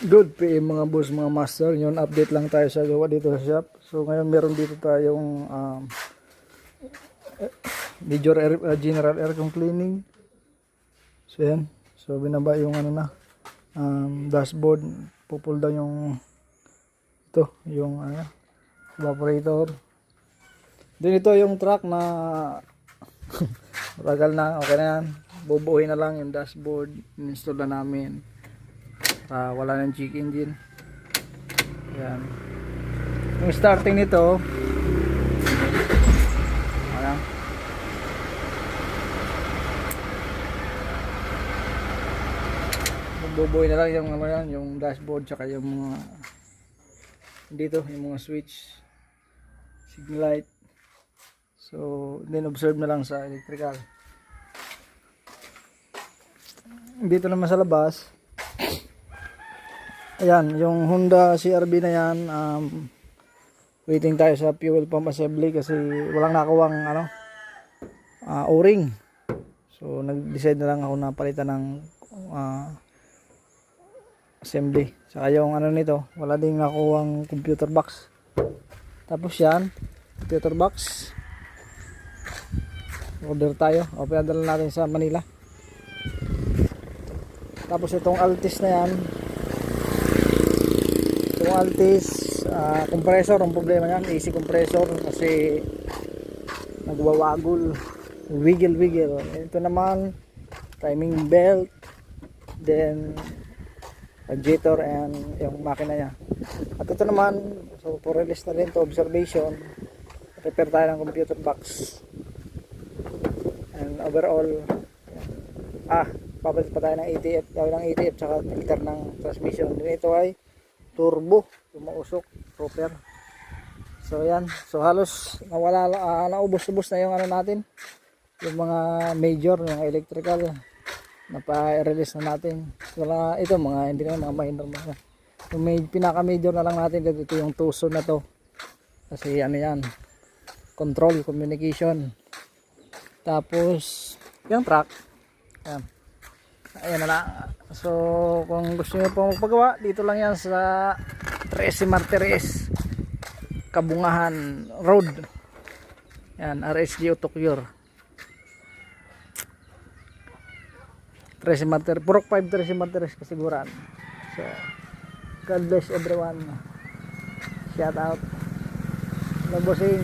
Good PM mga boss, mga master. Yun, update lang tayo sa gawa dito sa shop. So ngayon meron dito tayong major air, general aircon cleaning. So yan. So binaba yung ano na dashboard, pupull down yung ito, yung evaporator. Then ito yung truck na matagal na, okay na yan. Bubuuhin na lang yung dashboard, install na namin. Wala nang check engine. Yan. Yung starting nito, ayan. Bubuoy na lang yung ano yan, yung dashboard tsaka yung mga dito, yung mga switch, signal light. So, then observe na lang sa electrical. Dito naman sa labas, ayan, yung Honda CR-V na yan, waiting tayo sa fuel pump assembly kasi walang nakawang o-ring. So nag-decide na lang ako na palitan ng assembly. Saka yung nito, wala ding nakuwang computer box. Tapos yan, computer box. Order tayo, o pinadala natin sa Manila. Tapos itong Altis na yan, yung Altis compressor, ang problema yan, AC compressor kasi nagwawagol, wiggle. Ito naman timing belt, then radiator and yung makina niya. At ito naman, so for release na rin to observation, repair tayo ng computer box. And overall, papalit pa tayo ng ATF, gawin ng ATF tsaka filter ng transmission. Then ito ay turbo, umuusok, proper. So yan, so halos nawala, naubos-ubos na yung natin, yung mga major, yung electrical na pa-release na natin. Wala, ito mga hindi na mga minor mga. Yung pinaka-major na lang natin dito, yung tuso na to. Kasi yan, control, communication. Tapos yung truck, ayan na lang. So kung gusto niyo pong magpagawa, dito lang yan sa 13 Martires, Kabungahan Road. Yan, RSG Autocure. 13 Martires, Purok 5 13 Martires kasiguran. So God bless everyone. Shout out. Bossing.